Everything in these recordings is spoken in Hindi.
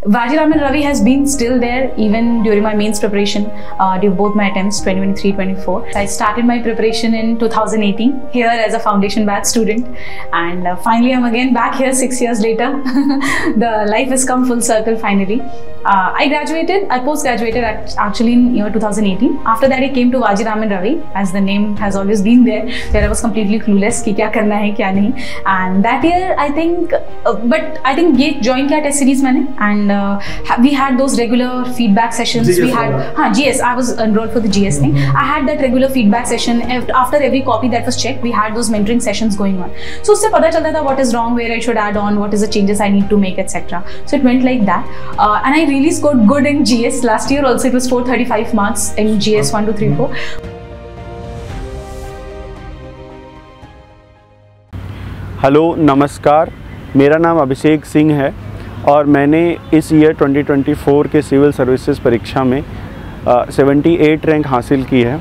Vajiraman Ravi has been still there even during my mains preparation during both my attempts 2023-24. I started my preparation in 2018 here as a foundation batch student, and finally I'm again back here 6 years later. The life has come full circle finally. I post-graduated actually in year 2018. After that I came to Vajiraman Ravi, as the name has always been there, where I was completely clueless कि क्या करना है क्या नहीं. And that year I think ये join किया test series मैंने, and we had those regular feedback sessions. GS, we had GS. I was enrolled for the GS thing. I had that regular feedback session. After every copy that was checked, we had those mentoring sessions going on. So उससे पता चलता था what is wrong, where I should add on, what is the changes I need to make, etc. So it went like that. And I really scored good in GS. Last year also it was 435 marks in GS 1, 2, 3, 4. Hello नमस्कार, मेरा नाम अभिषेक सिंह है और मैंने इस ईयर 2024 के सिविल सर्विसेज परीक्षा में 78 रैंक हासिल की है।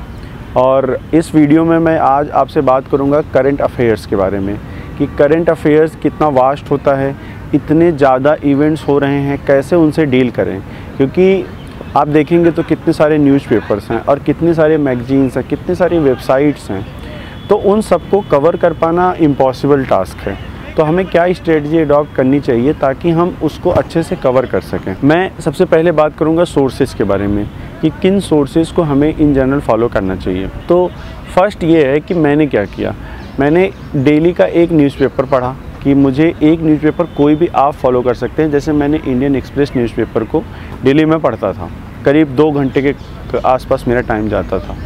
और इस वीडियो में मैं आज आपसे बात करूंगा करंट अफेयर्स के बारे में कि करंट अफेयर्स कितना वास्ट होता है, इतने ज़्यादा इवेंट्स हो रहे हैं, कैसे उनसे डील करें। क्योंकि आप देखेंगे तो कितने सारे न्यूज़पेपर्स हैं और कितने सारे मैगजीन्स हैं, कितने सारी वेबसाइट्स हैं, तो उन सबको कवर कर पाना इम्पॉसिबल टास्क है। तो हमें क्या स्ट्रेटजी अडॉप्ट करनी चाहिए ताकि हम उसको अच्छे से कवर कर सकें। मैं सबसे पहले बात करूंगा सोर्सेज के बारे में कि किन सोर्सेज को हमें इन जनरल फॉलो करना चाहिए। तो फर्स्ट ये है कि मैंने क्या किया, मैंने डेली का एक न्यूज़पेपर पढ़ा कि मुझे एक न्यूज़पेपर कोई भी आप फॉलो कर सकते हैं। जैसे मैंने इंडियन एक्सप्रेस न्यूज़पेपर को डेली में पढ़ता था, करीब 2 घंटे के आसपास मेरा टाइम जाता था।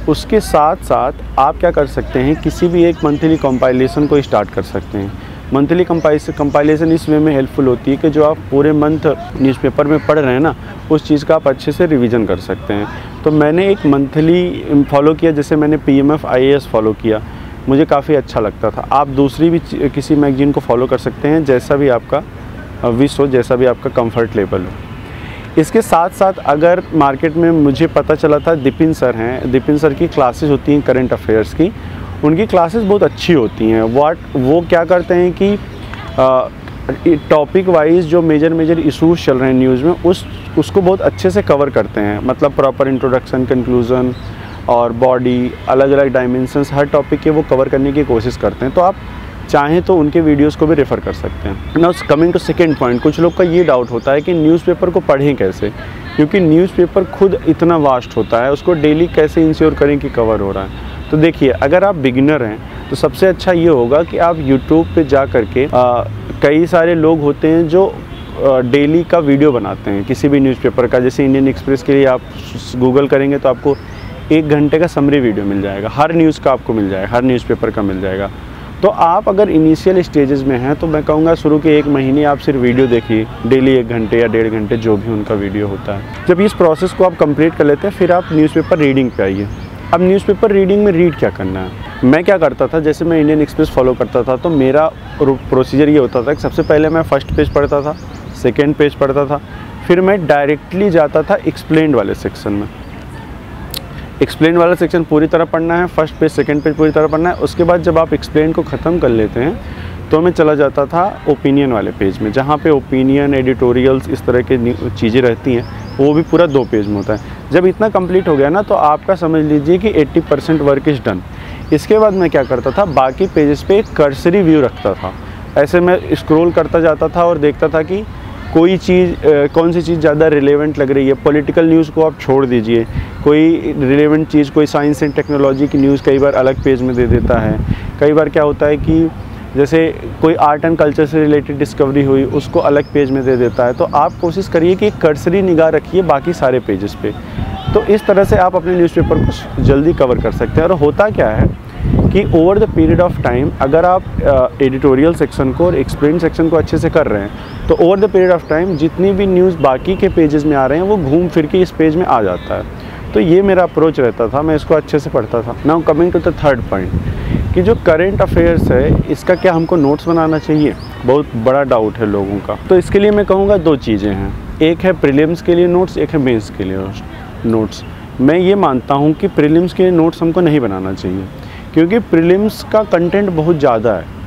उसके साथ साथ आप क्या कर सकते हैं, किसी भी एक मंथली कंपाइलेशन को स्टार्ट कर सकते हैं। मंथली कंपाइलेशन इस वे में हेल्पफुल होती है कि जो आप पूरे मंथ न्यूज़पेपर में पढ़ रहे हैं ना, उस चीज़ का आप अच्छे से रिवीजन कर सकते हैं। तो मैंने एक मंथली फॉलो किया, जैसे मैंने PMF IAS फॉलो किया, मुझे काफ़ी अच्छा लगता था। आप दूसरी भी किसी मैगजीन को फॉलो कर सकते हैं, जैसा भी आपका विश हो, जैसा भी आपका कंफर्ट लेवल हो। इसके साथ साथ अगर मार्केट में मुझे पता चला था दिपिन सर हैं, दिपिन सर की क्लासेस होती हैं करंट अफेयर्स की, उनकी क्लासेस बहुत अच्छी होती हैं। वो क्या करते हैं कि टॉपिक वाइज जो मेजर इशूज़ चल रहे हैं न्यूज़ में उसको बहुत अच्छे से कवर करते हैं। मतलब प्रॉपर इंट्रोडक्शन, कंक्लूज़न और बॉडी, अलग अलग डायमेंशंस, हर टॉपिक के वो कवर करने की कोशिश करते हैं। तो आप चाहें तो उनके वीडियोस को भी रेफ़र कर सकते हैं। Now coming to second point, कुछ लोग का ये डाउट होता है कि न्यूज़पेपर को पढ़ें कैसे, क्योंकि न्यूज़पेपर खुद इतना वास्ट होता है, उसको डेली कैसे इंश्योर करें कि कवर हो रहा है। तो देखिए, अगर आप बिगिनर हैं तो सबसे अच्छा ये होगा कि आप यूट्यूब पे जा कर के कई सारे लोग होते हैं जो डेली का वीडियो बनाते हैं किसी भी न्यूज़पेपर का। जैसे इंडियन एक्सप्रेस के लिए आप गूगल करेंगे तो आपको 1 घंटे का समरी वीडियो मिल जाएगा, हर न्यूज़ का आपको मिल जाएगा, हर न्यूज़पेपर का मिल जाएगा। तो आप अगर इनिशियल स्टेजेस में हैं तो मैं कहूँगा शुरू के 1 महीने आप सिर्फ वीडियो देखिए, डेली 1 घंटे या 1.5 घंटे जो भी उनका वीडियो होता है। जब इस प्रोसेस को आप कंप्लीट कर लेते हैं फिर आप न्यूज़पेपर रीडिंग पे आइए। अब न्यूज़पेपर रीडिंग में रीड क्या करना है, मैं क्या करता था, जैसे मैं इंडियन एक्सप्रेस फॉलो करता था तो मेरा प्रोसीजर ये होता था कि सबसे पहले मैं फर्स्ट पेज पढ़ता था, सेकेंड पेज पढ़ता था, फिर मैं डायरेक्टली जाता था एक्सप्लेन्ड वाले सेक्शन में। एक्सप्लेन वाला सेक्शन पूरी तरह पढ़ना है, फर्स्ट पेज सेकंड पेज पूरी तरह पढ़ना है। उसके बाद जब आप एक्सप्लेन को ख़त्म कर लेते हैं तो मैं चला जाता था ओपिनियन वाले पेज में, जहाँ पे ओपिनियन, एडिटोरियल्स, इस तरह की चीज़ें रहती हैं, वो भी पूरा 2 पेज में होता है। जब इतना कंप्लीट हो गया ना तो आपका समझ लीजिए कि 80% वर्क इज़ डन। इसके बाद मैं क्या करता था, बाकी पेजेस पे एक कर्सरी व्यू रखता था। ऐसे मैं स्क्रॉल करता जाता था और देखता था कि कोई चीज़, कौन सी चीज़ ज़्यादा रिलेवेंट लग रही है। पॉलिटिकल न्यूज़ को आप छोड़ दीजिए, कोई रिलेवेंट चीज़, कोई साइंस एंड टेक्नोलॉजी की न्यूज़ कई बार अलग पेज में दे देता है। कई बार क्या होता है कि जैसे कोई आर्ट एंड कल्चर से रिलेटेड डिस्कवरी हुई, उसको अलग पेज में दे देता है। तो आप कोशिश करिए कि कर्सरी निगाह रखिए बाकी सारे पेजेस पे। तो इस तरह से आप अपने न्यूज़पेपर को जल्दी कवर कर सकते हैं। और होता क्या है कि over the period of time अगर आप एडिटोरियल सेक्शन को और एक्सप्लेन सेक्शन को अच्छे से कर रहे हैं तो over the period of time जितनी भी न्यूज़ बाकी के पेजेस में आ रहे हैं वो घूम फिर के इस पेज में आ जाता है। तो ये मेरा अप्रोच रहता था, मैं इसको अच्छे से पढ़ता था। Now coming to the third point कि जो करंट अफेयर्स है इसका क्या हमको नोट्स बनाना चाहिए, बहुत बड़ा डाउट है लोगों का। तो इसके लिए मैं कहूँगा 2 चीज़ें हैं, एक है प्रीलिम्स के लिए नोट्स, एक है मेंस के लिए नोट्स। मैं ये मानता हूँ कि प्रीलिम्स के लिए नोट्स हमको नहीं बनाना चाहिए, क्योंकि प्रीलिम्स का कंटेंट बहुत ज़्यादा है।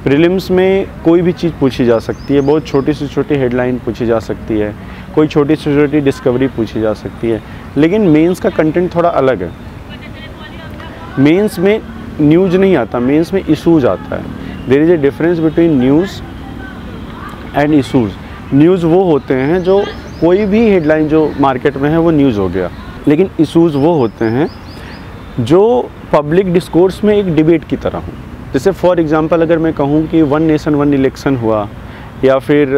प्रीलिम्स में कोई भी चीज़ पूछी जा सकती है, बहुत छोटी से छोटी हेडलाइन पूछी जा सकती है, कोई छोटी से छोटी डिस्कवरी पूछी जा सकती है, लेकिन मेंस का कंटेंट थोड़ा अलग है। मेंस में न्यूज़ नहीं आता, मेंस में इशूज़ आता है। There is a difference between news and issues. News वो होते हैं जो कोई भी हेडलाइन जो मार्केट में है वो न्यूज़ हो गया, लेकिन इशूज़ वो होते हैं जो पब्लिक डिस्कोर्स में एक डिबेट की तरह हो। जैसे फॉर एग्जांपल अगर मैं कहूँ कि वन नेशन वन इलेक्शन हुआ, या फिर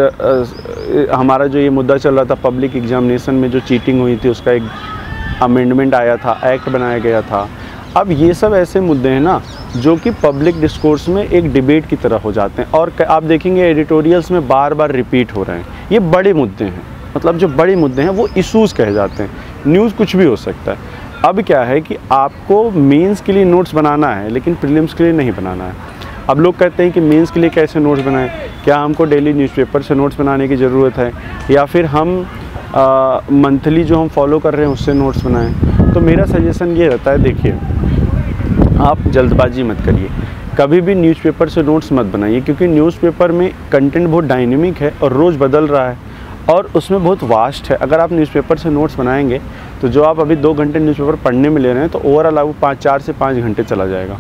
हमारा जो ये मुद्दा चल रहा था पब्लिक एग्जामिनेशन में जो चीटिंग हुई थी उसका एक अमेंडमेंट आया था, एक्ट बनाया गया था। अब ये सब ऐसे मुद्दे हैं ना जो कि पब्लिक डिस्कोर्स में एक डिबेट की तरह हो जाते हैं, और आप देखेंगे एडिटोरियल्स में बार बार रिपीट हो रहे हैं। ये बड़े मुद्दे हैं, मतलब जो बड़े मुद्दे हैं वो इशूज़ कहे जाते हैं। न्यूज़ कुछ भी हो सकता है। अब क्या है कि आपको मेंस के लिए नोट्स बनाना है, लेकिन प्रीलिम्स के लिए नहीं बनाना है। अब लोग कहते हैं कि मेंस के लिए कैसे नोट्स बनाएं, क्या हमको डेली न्यूज़पेपर से नोट्स बनाने की ज़रूरत है, या फिर हम मंथली जो हम फॉलो कर रहे हैं उससे नोट्स बनाएं। तो मेरा सजेशन ये रहता है, देखिए आप जल्दबाजी मत करिए, कभी भी न्यूज़पेपर से नोट्स मत बनाइए, क्योंकि न्यूज़पेपर में कंटेंट बहुत डायनेमिक है और रोज़ बदल रहा है और उसमें बहुत वास्ट है। अगर आप न्यूज़पेपर से नोट्स बनाएंगे तो जो आप अभी 2 घंटे न्यूज़पेपर पढ़ने में ले रहे हैं तो ओवरऑल आपको 4 से 5 घंटे चला जाएगा।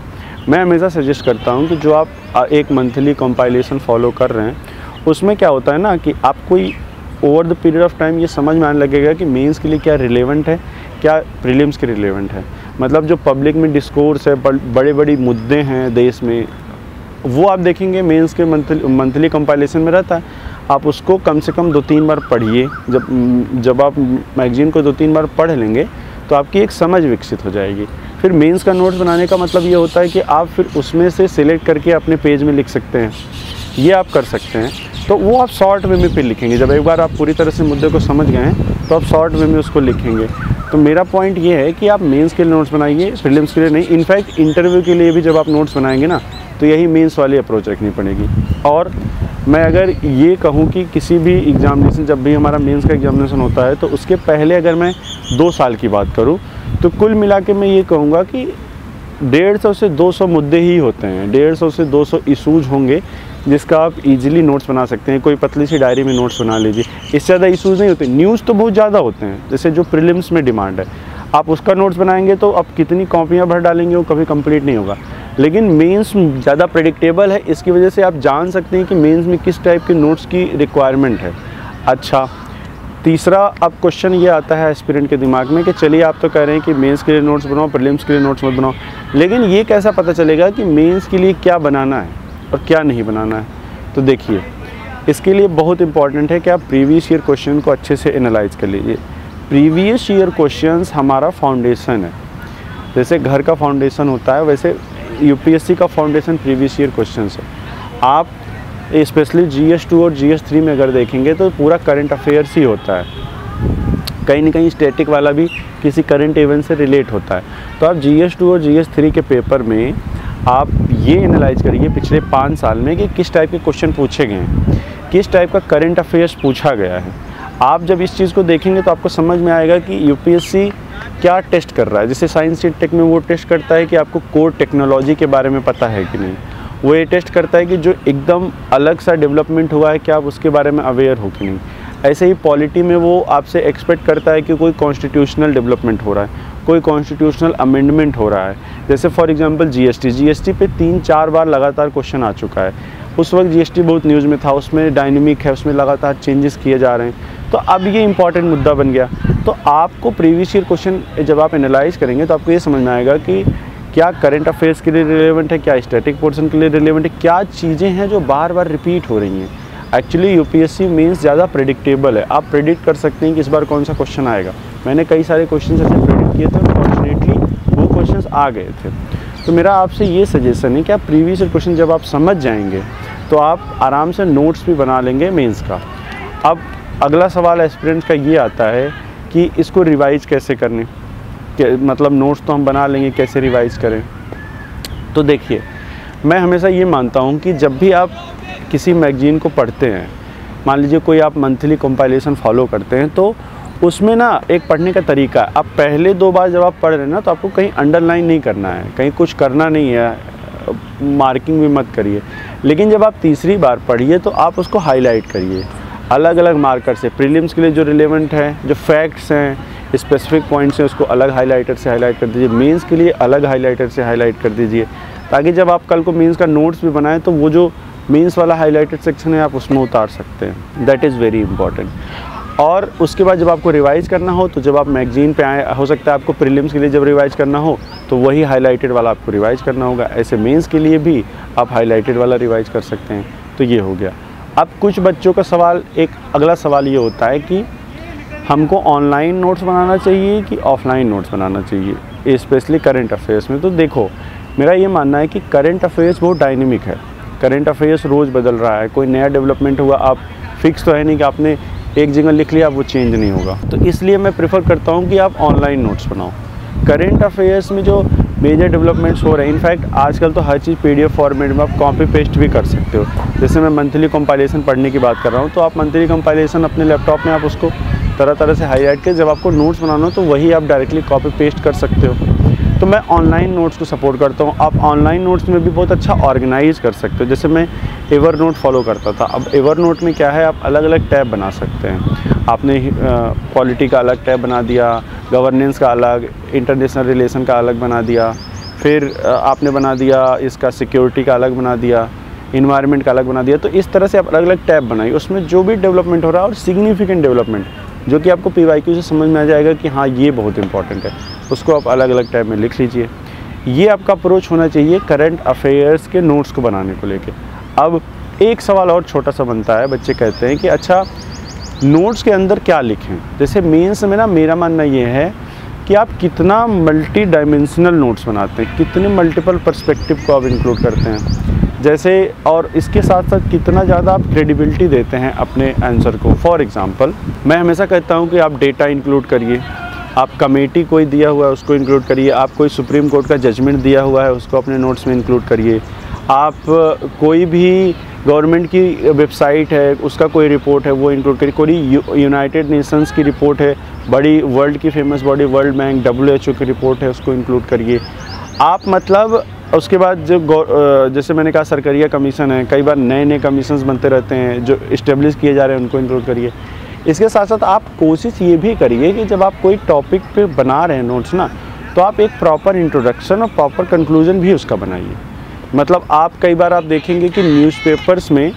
मैं हमेशा सजेस्ट करता हूं कि जो आप एक मंथली कंपाइलेशन फॉलो कर रहे हैं उसमें क्या होता है ना कि आपको over the period of time ये समझ में आने लगेगा कि मेंस के लिए क्या रिलेवेंट है, क्या प्रीलिम्स के रिलेवेंट है। मतलब जो पब्लिक में डिस्कोर्स है, बड़े बड़े मुद्दे हैं देश में, वो आप देखेंगे मेंस के मंथली कंपाइलेशन में रहता है। आप उसको कम से कम 2-3 बार पढ़िए। जब आप मैगजीन को 2-3 बार पढ़ लेंगे तो आपकी एक समझ विकसित हो जाएगी। फिर मेंस का नोट्स बनाने का मतलब ये होता है कि आप फिर उसमें से सिलेक्ट करके अपने पेज में लिख सकते हैं, ये आप कर सकते हैं। तो वो आप शॉर्ट वे में फिर लिखेंगे। जब एक बार आप पूरी तरह से मुद्दे को समझ गए हैं तो आप शॉर्ट वे में उसको लिखेंगे। तो मेरा पॉइंट ये है कि आप मेंस के लिए नोट्स बनाइए, प्रीलिम्स के लिए नहीं। इनफैक्ट इंटरव्यू के लिए भी जब आप नोट्स बनाएंगे ना तो यही मेंस वाली अप्रोच रखनी पड़ेगी। और मैं अगर ये कहूँ कि किसी भी एग्जामिनेशन, जब भी हमारा मेंस का एग्जामिनेशन होता है तो उसके पहले अगर मैं 2 साल की बात करूँ तो कुल मिला के मैं ये कहूँगा कि 150 से 200 मुद्दे ही होते हैं। 150 से 200 इशूज़ होंगे जिसका आप इजीली नोट्स बना सकते हैं। कोई पतली सी डायरी में नोट्स बना लीजिए, इससे ज़्यादा इशूज़ नहीं होते। न्यूज़ तो बहुत ज़्यादा होते हैं, जैसे जो प्रीलिम्स में डिमांड है, आप उसका नोट्स बनाएंगे तो आप कितनी कॉपियाँ भर डालेंगे वो कभी कंप्लीट नहीं होगा। लेकिन मेंस ज़्यादा प्रेडिक्टेबल है, इसकी वजह से आप जान सकते हैं कि मेंस में किस टाइप के नोट्स की रिक्वायरमेंट है। अच्छा, तीसरा अब क्वेश्चन ये आता है एस्पिरेंट के दिमाग में कि चलिए आप तो कह रहे हैं कि मेंस के लिए नोट्स बनाओ, प्रीलिम्स के लिए नोट्स मत बनाओ, लेकिन ये कैसा पता चलेगा कि मेंस के लिए क्या बनाना है और क्या नहीं बनाना है। तो देखिए, इसके लिए बहुत इंपॉर्टेंट है कि आप प्रीवियस ईयर क्वेश्चन को अच्छे से एनालाइज कर लीजिए। प्रीवियस ईयर क्वेश्चंस हमारा फाउंडेशन है। जैसे घर का फाउंडेशन होता है वैसे यूपीएससी का फाउंडेशन प्रीवियस ईयर क्वेश्चंस है। आप स्पेशली GS2 और GS3 में अगर देखेंगे तो पूरा करंट अफेयर्स ही होता है, कहीं ना कहीं स्टैटिक वाला भी किसी करंट इवेंट से रिलेट होता है। तो आप GS2 और GS3 के पेपर में आप ये एनालाइज करिए पिछले 5 साल में कि किस टाइप के क्वेश्चन पूछे गए हैं, किस टाइप का करंट अफेयर्स पूछा गया है। आप जब इस चीज़ को देखेंगे तो आपको समझ में आएगा कि यूपीएससी क्या टेस्ट कर रहा है। जैसे साइंस टेक में वो टेस्ट करता है कि आपको कोर टेक्नोलॉजी के बारे में पता है कि नहीं। वो ये टेस्ट करता है कि जो एकदम अलग सा डेवलपमेंट हुआ है क्या आप उसके बारे में अवेयर हो कि नहीं। ऐसे ही पॉलिटी में वो आपसे एक्सपेक्ट करता है कि कोई कॉन्स्टिट्यूशनल डेवलपमेंट हो रहा है, कोई कॉन्स्टिट्यूशनल अमेंडमेंट हो रहा है। जैसे फॉर एग्जांपल जीएसटी पे 3-4 बार लगातार क्वेश्चन आ चुका है। उस वक्त जीएसटी बहुत न्यूज़ में था, उसमें डायनेमिक है, उसमें लगातार चेंजेस किए जा रहे हैं। तो अब ये इंपॉर्टेंट मुद्दा बन गया। तो आपको प्रीवियस ईयर क्वेश्चन जब आप एनालाइज करेंगे तो आपको ये समझ में आएगा कि क्या करंट अफेयर्स के लिए रिलेवेंट है, क्या स्टैटिक पोर्शन के लिए रिलेवेंट है, क्या चीज़ें हैं जो बार बार रिपीट हो रही हैं। एक्चुअली यूपीएससी मेंस ज़्यादा प्रेडिक्टेबल है। आप प्रेडिक्ट कर सकते हैं कि इस बार कौन सा क्वेश्चन आएगा। मैंने कई सारे क्वेश्चन ऐसे प्रेडिक्ट किए थे और फॉर्चुनेटली वो क्वेश्चन आ गए थे। तो मेरा आपसे ये सजेशन है कि आप प्रीवियस ईयर क्वेश्चन जब आप समझ जाएंगे तो आप आराम से नोट्स भी बना लेंगे मेंस का। अब अगला सवाल एस्पिरेंट्स का ये आता है कि इसको रिवाइज कैसे करने, मतलब नोट्स तो हम बना लेंगे, कैसे रिवाइज करें। तो देखिए, मैं हमेशा ये मानता हूँ कि जब भी आप किसी मैगजीन को पढ़ते हैं, मान लीजिए कोई आप मंथली कंपाइलेशन फॉलो करते हैं, तो उसमें ना एक पढ़ने का तरीका है। अब पहले 2 बार जब आप पढ़ रहे हैं ना तो आपको कहीं अंडरलाइन नहीं करना है, कहीं कुछ करना नहीं है, मार्किंग भी मत करिए, लेकिन जब आप तीसरी बार पढ़िए तो आप उसको हाईलाइट करिए अलग अलग मार्कर से। प्रीलिम्स के लिए जो रिलेवेंट है, जो फैक्ट्स हैं, स्पेसिफिक पॉइंट्स हैं, उसको अलग हाईलाइटर से हाईलाइट कर दीजिए। मेंस के लिए अलग हाईलाइटर से हाईलाइट कर दीजिए, ताकि जब आप कल को मेंस का नोट्स भी बनाएं तो वो जो मेंस वाला हाईलाइटेड सेक्शन है आप उसमें उतार सकते हैं। That is very important. और उसके बाद जब आपको रिवाइज़ करना हो, तो जब आप मैगज़ीन पे आए, हो सकता है आपको प्रीलिम्स के लिए जब रिवाइज़ करना हो तो वही हाईलाइटेड वाला आपको रिवाइज़ करना होगा। ऐसे मेंस के लिए भी आप हाईलाइटेड वाला रिवाइज़ कर सकते हैं। तो ये हो गया। अब कुछ बच्चों का सवाल, एक अगला सवाल ये होता है कि हमको ऑनलाइन नोट्स बनाना चाहिए कि ऑफ़लाइन नोट्स बनाना चाहिए, स्पेशली करंट अफेयर्स में। तो देखो, मेरा ये मानना है कि करंट अफेयर्स बहुत डायनेमिक है। करंट अफेयर्स रोज़ बदल रहा है, कोई नया डेवलपमेंट हुआ, आप फिक्स तो है नहीं कि आपने एक जगह लिख लिया वो चेंज नहीं होगा। तो इसलिए मैं प्रेफर करता हूँ कि आप ऑनलाइन नोट्स बनाओ। करंट अफेयर्स में जो मेजर डेवलपमेंट्स हो रहे हैं, इनफैक्ट आजकल तो हर चीज़ PDF फॉर्मेट में आप कॉपी पेस्ट भी कर सकते हो। जैसे मैं मंथली कंपाइलेशन पढ़ने की बात कर रहा हूँ, तो आप मंथली कंपाइलेशन अपने लैपटॉप में आप उसको तरह तरह से हाईलाइट कर, जब आपको नोट्स बनाना हो तो वही आप डायरेक्टली कॉपी पेस्ट कर सकते हो। तो मैं ऑनलाइन नोट्स को सपोर्ट करता हूँ। आप ऑनलाइन नोट्स में भी बहुत अच्छा ऑर्गेनाइज कर सकते हो। जैसे मैं एवरनोट फॉलो करता था। अब एवरनोट में क्या है, आप अलग अलग टैब बना सकते हैं। आपने पॉलिटी का अलग टैब बना दिया, गवर्नेंस का अलग, इंटरनेशनल रिलेशन का अलग बना दिया, फिर आपने बना दिया इसका सिक्योरिटी का अलग बना दिया, इन्वायरमेंट का अलग बना दिया। तो इस तरह से आप अलग अलग टैब बनाइए, उसमें जो भी डेवलपमेंट हो रहा है और सिग्निफिकेंट डेवलपमेंट जो कि आपको PYQ से समझ में आ जाएगा कि हाँ ये बहुत इंपॉर्टेंट है, उसको आप अलग अलग टैब में लिख लीजिए। ये आपका अप्रोच होना चाहिए करंट अफेयर्स के नोट्स को बनाने को लेके। अब एक सवाल और छोटा सा बनता है, बच्चे कहते हैं कि अच्छा नोट्स के अंदर क्या लिखें। जैसे मेंस में ना, मेरा मानना ये है कि आप कितना मल्टी डायमेंशनल नोट्स बनाते हैं, कितने मल्टीपल पर्सपेक्टिव को आप इंक्लूड करते हैं, जैसे, और इसके साथ साथ कितना ज़्यादा आप क्रेडिबिलिटी देते हैं अपने आंसर को। फॉर एग्जांपल, मैं हमेशा कहता हूं कि आप डेटा इंक्लूड करिए, आप कमेटी कोई दिया हुआ है उसको इंक्लूड करिए, आप कोई सुप्रीम कोर्ट का जजमेंट दिया हुआ है उसको अपने नोट्स में इंक्लूड करिए, आप कोई भी गवर्नमेंट की वेबसाइट है उसका कोई रिपोर्ट है वो इंक्लूड करिए, कोई यूनाइटेड नेशंस की रिपोर्ट है, बड़ी वर्ल्ड की famous body world bank WHO की रिपोर्ट है उसको इंक्लूड करिए आप। मतलब उसके बाद जो जैसे मैंने कहा सरकारिया कमीशन है, कई बार नए नए कमीशंस बनते रहते हैं जो इस्टेब्लिश किए जा रहे हैं, उनको इंक्लूड करिए। इसके साथ साथ आप कोशिश ये भी करिए कि जब आप कोई टॉपिक पे बना रहे हैं नोट्स ना, तो आप एक प्रॉपर इंट्रोडक्शन और प्रॉपर कंक्लूजन भी उसका बनाइए। मतलब आप कई बार आप देखेंगे कि न्यूज़पेपर्स में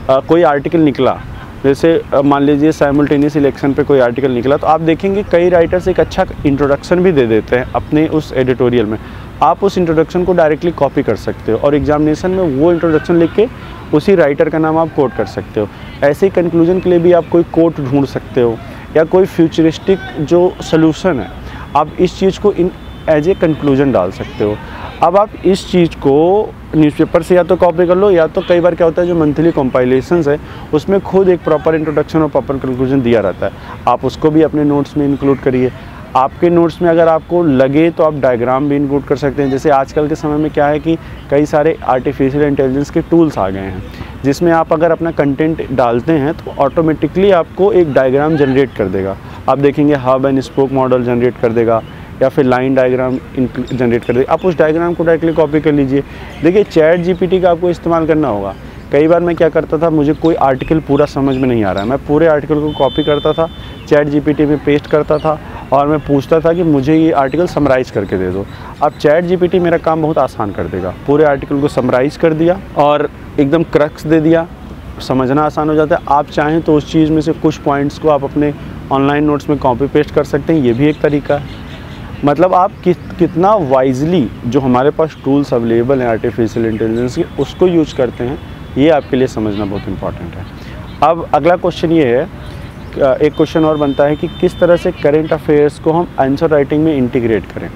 कोई आर्टिकल निकला, जैसे मान लीजिए साइमल्टेनियस इलेक्शन पे कोई आर्टिकल निकला, तो आप देखेंगे कई राइटर्स एक अच्छा इंट्रोडक्शन भी दे देते हैं अपने उस एडिटोरियल में। आप उस इंट्रोडक्शन को डायरेक्टली कॉपी कर सकते हो और एग्जामिनेशन में वो इंट्रोडक्शन लिख के उसी राइटर का नाम आप कोट कर सकते हो। ऐसे ही कंक्लूजन के लिए भी आप कोई कोट ढूंढ सकते हो या कोई फ्यूचरिस्टिक जो सलूशन है, आप इस चीज़ को एज ए कंक्लूजन डाल सकते हो। अब आप इस चीज़ को न्यूज़पेपर से या तो कॉपी कर लो, या तो कई बार क्या होता है जो मंथली कंपाइलेशंस है उसमें खुद एक प्रॉपर इंट्रोडक्शन और प्रॉपर कंक्लूजन दिया रहता है, आप उसको भी अपने नोट्स में इंक्लूड करिए। आपके नोट्स में अगर आपको लगे तो आप डायग्राम भी इंक्लूड कर सकते हैं। जैसे आजकल के समय में क्या है कि कई सारे आर्टिफिशियल इंटेलिजेंस के टूल्स आ गए हैं, जिसमें आप अगर अपना कंटेंट डालते हैं तो ऑटोमेटिकली आपको एक डायग्राम जनरेट कर देगा। आप देखेंगे hub and spoke model generate कर देगा या फिर लाइन डायग्राम जनरेट कर देगा। आप उस डायग्राम को डायरेक्टली कॉपी कर लीजिए। देखिए ChatGPT का आपको इस्तेमाल करना होगा। कई बार मैं क्या करता था, मुझे कोई आर्टिकल पूरा समझ में नहीं आ रहा है, मैं पूरे आर्टिकल को कॉपी करता था, ChatGPT में पेस्ट करता था और मैं पूछता था कि मुझे ये आर्टिकल समराइज़ करके दे दो। अब ChatGPT मेरा काम बहुत आसान कर देगा, पूरे आर्टिकल को समराइज़ कर दिया और एकदम क्रक्स दे दिया, समझना आसान हो जाता है। आप चाहें तो उस चीज़ में से कुछ पॉइंट्स को आप अपने ऑनलाइन नोट्स में कॉपी पेस्ट कर सकते हैं, ये भी एक तरीका है। मतलब आप कितना वाइजली जो हमारे पास टूल्स अवेलेबल हैं आर्टिफिशियल इंटेलिजेंस के, उसको यूज करते हैं, ये आपके लिए समझना बहुत इम्पॉर्टेंट है। अब अगला क्वेश्चन ये है, एक क्वेश्चन और बनता है कि किस तरह से करंट अफेयर्स को हम आंसर राइटिंग में इंटीग्रेट करें।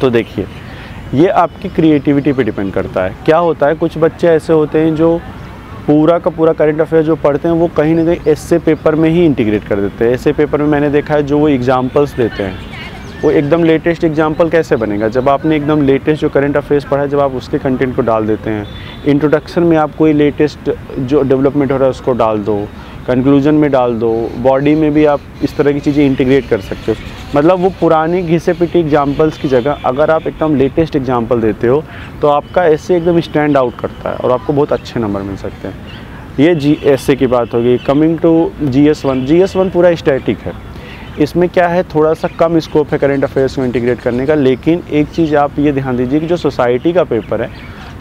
तो देखिए, ये आपकी क्रिएटिविटी पे डिपेंड करता है। क्या होता है, कुछ बच्चे ऐसे होते हैं जो पूरा का पूरा करंट अफेयर जो पढ़ते हैं वो कहीं ना कहीं एस्से पेपर में ही इंटीग्रेट कर देते हैं। एस्से पेपर में मैंने देखा है जो वो एग्जाम्पल्स देते हैं, वो एकदम लेटेस्ट एग्जाम्पल कैसे बनेगा जब आपने एकदम लेटेस्ट जो करंट अफेयर्स पढ़ा है, जब आप उसके कंटेंट को डाल देते हैं। इंट्रोडक्शन में आप कोई लेटेस्ट जो डेवलपमेंट हो रहा है उसको डाल दो, कंक्लूजन में डाल दो, बॉडी में भी आप इस तरह की चीज़ें इंटीग्रेट कर सकते हो। मतलब वो पुरानी घिसे पिटी एग्जाम्पल्स की जगह अगर आप एकदम लेटेस्ट एग्जाम्पल देते हो तो आपका ऐसे एकदम स्टैंड आउट करता है और आपको बहुत अच्छे नंबर मिल सकते हैं। ये GSA की बात होगी। कमिंग टू GS1 पूरा स्टैटिक है। इसमें क्या है, थोड़ा सा कम स्कोप है करंट अफेयर्स को इंटीग्रेट करने का, लेकिन एक चीज़ आप ये ध्यान दीजिए कि जो सोसाइटी का पेपर है,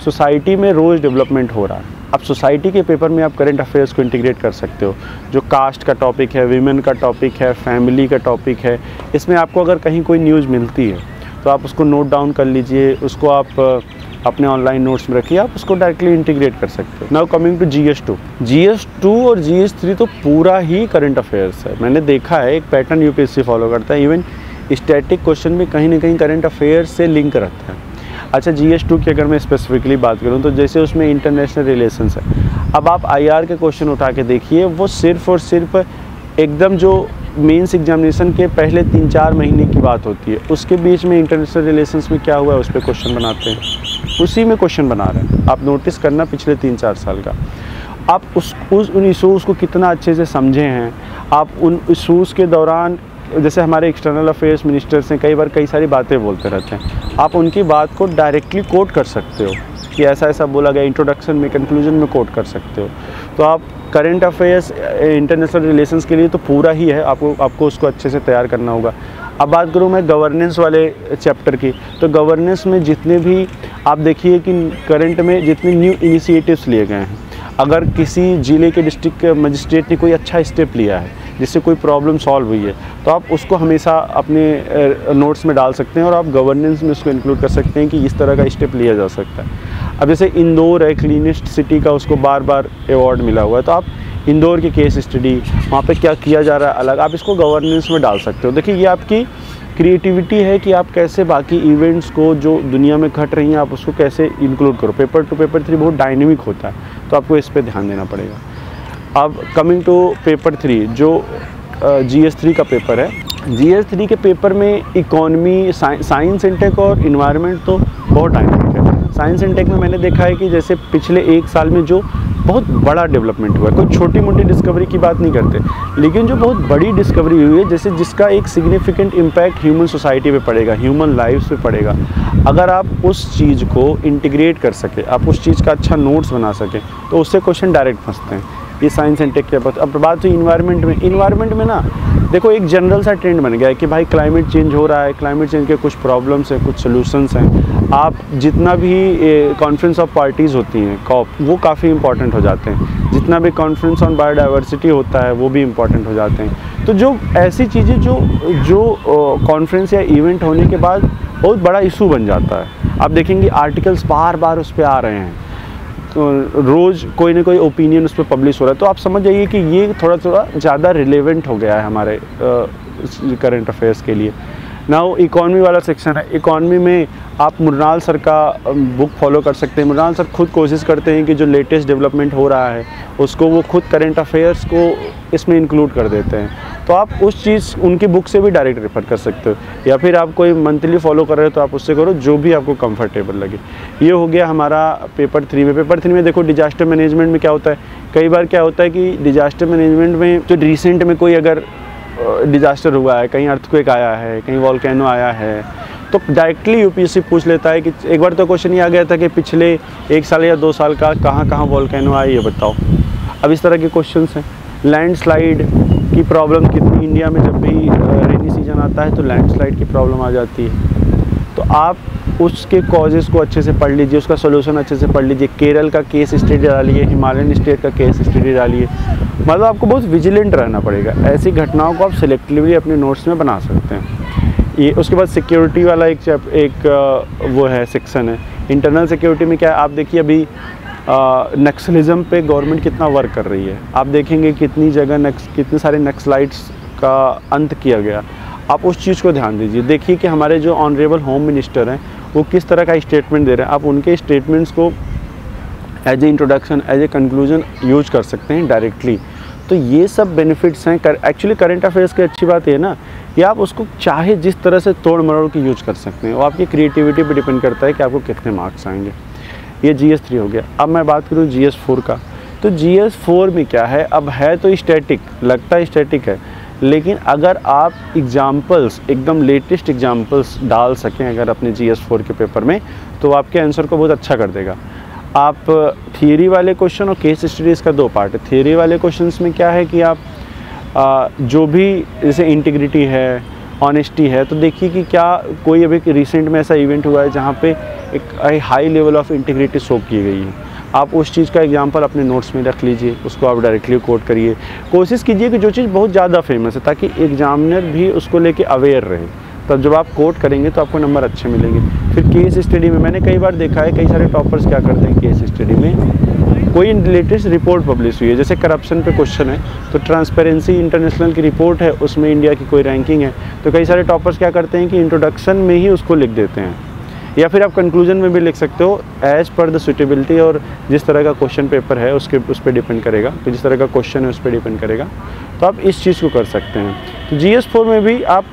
सोसाइटी में रोज़ डेवलपमेंट हो रहा है। अब सोसाइटी के पेपर में आप करंट अफेयर्स को इंटीग्रेट कर सकते हो। जो कास्ट का टॉपिक है, वीमेन का टॉपिक है, फैमिली का टॉपिक है, इसमें आपको अगर कहीं कोई न्यूज़ मिलती है तो आप उसको नोट डाउन कर लीजिए, उसको आप अपने ऑनलाइन नोट्स में रखिए, आप उसको डायरेक्टली इंटीग्रेट कर सकते हो। नाउ कमिंग टू GS2 और GS3 तो पूरा ही करंट अफेयर्स है। मैंने देखा है एक पैटर्न UPSC फॉलो करता है, इवन स्टैटिक क्वेश्चन में कहीं ना कहीं करंट अफेयर्स से लिंक रहता है। अच्छा, GS2 की अगर मैं स्पेसिफिकली बात करूं तो जैसे उसमें इंटरनेशनल रिलेशंस है। अब आप IR के क्वेश्चन उठा के देखिए, वो सिर्फ और सिर्फ एकदम जो मेंस एग्जामिनेशन के पहले 3-4 महीने की बात होती है, उसके बीच में इंटरनेशनल रिलेशंस में क्या हुआ है उस पर क्वेश्चन बनाते हैं, उसी में क्वेश्चन बना रहे हैं। आप नोटिस करना पिछले 3-4 साल का, आप उन इशूज़ को कितना अच्छे से समझे हैं। आप उन इशूज़ के दौरान, जैसे हमारे एक्सटर्नल अफेयर्स मिनिस्टर्स हैं, कई बार कई सारी बातें बोलते रहते हैं, आप उनकी बात को डायरेक्टली कोट कर सकते हो कि ऐसा ऐसा बोला गया, इंट्रोडक्शन में, कंक्लूजन में कोट कर सकते हो। तो आप करंट अफेयर्स इंटरनेशनल रिलेशंस के लिए तो पूरा ही है, आपको उसको अच्छे से तैयार करना होगा। अब बात करूँ मैं गवर्नेंस वाले चैप्टर की, तो गवर्नेंस में जितने भी आप देखिए कि करंट में जितने न्यू इनिशिएटिव्स लिए गए हैं, अगर किसी ज़िले के डिस्ट्रिक्ट मजिस्ट्रेट ने कोई अच्छा स्टेप लिया है जिससे कोई प्रॉब्लम सॉल्व हुई है, तो आप उसको हमेशा अपने नोट्स में डाल सकते हैं और आप गवर्नेंस में उसको इंक्लूड कर सकते हैं कि इस तरह का स्टेप लिया जा सकता है। अब जैसे इंदौर है, क्लीनेस्ट सिटी का उसको बार बार अवार्ड मिला हुआ है, तो आप इंदौर की केस स्टडी, वहाँ पे क्या किया जा रहा है अलग, आप इसको गवर्नेंस में डाल सकते हो। देखिए, ये आपकी क्रिएटिविटी है कि आप कैसे बाकी इवेंट्स को जो दुनिया में घट रही हैं आप उसको कैसे इंक्लूड करो। पेपर 2 पेपर 3 बहुत डायनेमिक होता है, तो आपको इस पर ध्यान देना पड़ेगा। अब कमिंग टू पेपर 3 जो GS3 का पेपर है, GS3 के पेपर में इकोनॉमी, साइंस इंटेक और इन्वायरमेंट तो बहुत डायनेमिक है। साइंस इंटेक में मैंने देखा है कि जैसे पिछले 1 साल में जो बहुत बड़ा डेवलपमेंट हुआ है, कोई छोटी मोटी डिस्कवरी की बात नहीं करते, लेकिन जो बहुत बड़ी डिस्कवरी हुई है, जैसे जिसका एक सिग्निफिकेंट इम्पैक्ट ह्यूमन सोसाइटी पे पड़ेगा, ह्यूमन लाइफ्स पे पड़ेगा, अगर आप उस चीज़ को इंटीग्रेट कर सके, आप उस चीज़ का अच्छा नोट्स बना सकें, तो उससे क्वेश्चन डायरेक्ट फंसते हैं। ये साइंस एंड टेक के पास। अब बात हुई इन्वायरमेंट में ना देखो एक जनरल सा ट्रेंड बन गया है कि भाई क्लाइमेट चेंज हो रहा है, क्लाइमेट चेंज के कुछ प्रॉब्लम्स हैं, कुछ सोल्यूशंस हैं। आप जितना भी कॉन्फ्रेंस ऑफ पार्टीज़ होती हैं, कॉप, वो काफ़ी इंपॉर्टेंट हो जाते हैं। जितना भी कॉन्फ्रेंस ऑन बायोडाइवर्सिटी होता है वो भी इंपॉर्टेंट हो जाते हैं। तो जो ऐसी चीज़ें जो कॉन्फ्रेंस या इवेंट होने के बाद बहुत बड़ा इशू बन जाता है। आप देखेंगे आर्टिकल्स बार बार उस पर आ रहे हैं, तो रोज़ कोई ना कोई ओपिनियन उस पर पब्लिश हो रहा है। तो आप समझ जाइए कि ये थोड़ा ज़्यादा रिलेवेंट हो गया है हमारे करंट अफेयर्स के लिए। नाउ इकॉनमी वाला सेक्शन है। इकॉनमी में आप मृणाल सर का बुक फॉलो कर सकते हैं। मृणाल सर खुद कोशिश करते हैं कि जो लेटेस्ट डेवलपमेंट हो रहा है उसको वो खुद करंट अफेयर्स को इसमें इंक्लूड कर देते हैं। तो आप उस चीज़ उनकी बुक से भी डायरेक्ट रेफर कर सकते हो, या फिर आप कोई मंथली फॉलो कर रहे हो तो आप उससे करो, जो भी आपको कंफर्टेबल लगे। ये हो गया हमारा पेपर 3 में। पेपर 3 में देखो डिजास्टर मैनेजमेंट में क्या होता है, कई बार क्या होता है कि डिजास्टर मैनेजमेंट में जो रिसेंट में कोई अगर डिजास्टर हुआ है, कहीं अर्थक्वेक आया है, कहीं वॉल्केनो आया है, तो डायरेक्टली यूपीएससी पूछ लेता है कि एक बार तो क्वेश्चन ये आ गया था कि पिछले 1 साल या 2 साल का कहाँ वॉल्केनो आया ये बताओ। अब इस तरह के क्वेश्चंस हैं। लैंडस्लाइड की प्रॉब्लम कितनी इंडिया में, जब भी रेनी सीजन आता है तो लैंडस्लाइड की प्रॉब्लम आ जाती है। तो आप उसके कॉजेज़ को अच्छे से पढ़ लीजिए, उसका सोल्यूशन अच्छे से पढ़ लीजिए। केरल का केस स्टडी डालिए, हिमालयन स्टेट का केस स्टडी डालिए। मतलब आपको बहुत विजिलेंट रहना पड़ेगा। ऐसी घटनाओं को आप सिलेक्टिवली अपने नोट्स में बना सकते हैं। ये उसके बाद सिक्योरिटी वाला एक वो है सेक्शन है। इंटरनल सिक्योरिटी में क्या है, आप देखिए अभी नक्सलिज्म पे गवर्नमेंट कितना वर्क कर रही है। आप देखेंगे कितनी जगह कितने सारे नक्सलाइट्स का अंत किया गया। आप उस चीज़ को ध्यान दीजिए। देखिए कि हमारे जो ऑनरेबल होम मिनिस्टर हैं वो किस तरह का स्टेटमेंट दे रहे हैं। आप उनके स्टेटमेंट्स को as a introduction, as a conclusion use कर सकते हैं डायरेक्टली। तो ये सब बेनिफिट्स हैं। एक्चुअली करंट अफेयर्स की अच्छी बात ये है ना कि आप उसको चाहे जिस तरह से तोड़ मरोड़ के यूज कर सकते हैं। वो आपकी क्रिएटिविटी पे डिपेंड करता है कि आपको कितने मार्क्स आएंगे। ये GS3 हो गया। अब मैं बात करूँ GS4 का। तो GS4 में क्या है, अब है तो स्टैटिक, लगता है स्टैटिक है, लेकिन अगर आप एग्जाम्पल्स, एकदम लेटेस्ट एग्जाम्पल्स डाल सकें अगर अपने GS4 के पेपर में, तो आपके आंसर को बहुत अच्छा कर देगा। आप थियरी वाले क्वेश्चन और केस स्टडीज़ का 2 पार्ट है। थियरी वाले क्वेश्चंस में क्या है कि आप जो भी जैसे इंटीग्रिटी है, ऑनेस्टी है, तो देखिए कि क्या कोई अभी रिसेंट में ऐसा इवेंट हुआ है जहाँ पे एक high level of integrity show की गई है। आप उस चीज़ का एग्जांपल अपने नोट्स में रख लीजिए, उसको आप डायरेक्टली कोट करिए। कोशिश कीजिए कि जो चीज़ बहुत ज़्यादा फेमस है, ताकि एग्जामिनर भी उसको लेके अवेयर रहे। तब जब आप कोट करेंगे तो आपको नंबर अच्छे मिलेंगे। फिर केस स्टडी में मैंने कई बार देखा है, कई सारे टॉपर्स क्या करते हैं केस स्टडी में, कोई लेटेस्ट रिपोर्ट पब्लिश हुई है, जैसे करप्शन पे क्वेश्चन है, तो ट्रांसपेरेंसी इंटरनेशनल की रिपोर्ट है, उसमें इंडिया की कोई रैंकिंग है, तो कई सारे टॉपर्स क्या करते हैं कि इंट्रोडक्शन में ही उसको लिख देते हैं, या फिर आप कंक्लूजन में भी लिख सकते हो, एज़ पर द सुटेबिलिटी, और जिस तरह का क्वेश्चन पेपर है उस पर डिपेंड करेगा, तो जिस तरह का क्वेश्चन है उस पर डिपेंड करेगा, तो आप इस चीज़ को कर सकते हैं। तो GS4 में भी आप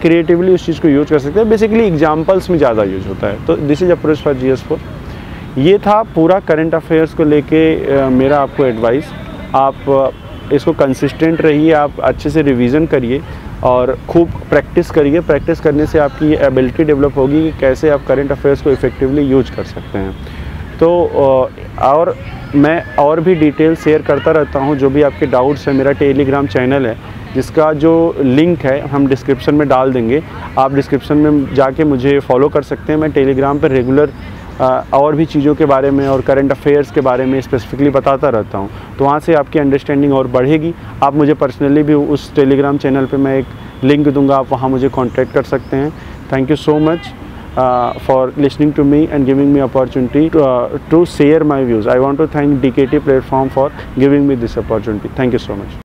क्रिएटिवली उस चीज़ को यूज़ कर सकते हैं। बेसिकली एग्जाम्पल्स में ज़्यादा यूज होता है। तो this is approach for GS4। ये था पूरा करंट अफेयर्स को लेके मेरा आपको एडवाइस। आप इसको कंसिस्टेंट रहिए, आप अच्छे से रिवीजन करिए और खूब प्रैक्टिस करिए। प्रैक्टिस करने से आपकी एबिलिटी डेवलप होगी कि कैसे आप करंट अफेयर्स को इफ़ेक्टिवली यूज कर सकते हैं। तो और मैं और भी डिटेल शेयर करता रहता हूँ। जो भी आपके डाउट्स हैं, मेरा टेलीग्राम चैनल है जिसका जो लिंक है हम डिस्क्रिप्शन में डाल देंगे। आप डिस्क्रिप्शन में जाके मुझे फॉलो कर सकते हैं। मैं टेलीग्राम पर रेगुलर और भी चीज़ों के बारे में और करंट अफेयर्स के बारे में स्पेसिफिकली बताता रहता हूँ, तो वहाँ से आपकी अंडरस्टैंडिंग और बढ़ेगी। आप मुझे पर्सनली भी उस टेलीग्राम चैनल पे मैं एक लिंक दूंगा, आप वहाँ मुझे कांटेक्ट कर सकते हैं। Thank you so much for listening to me and giving me opportunity to share my views. I want to thank DKT platform for giving me this opportunity. Thank you so much.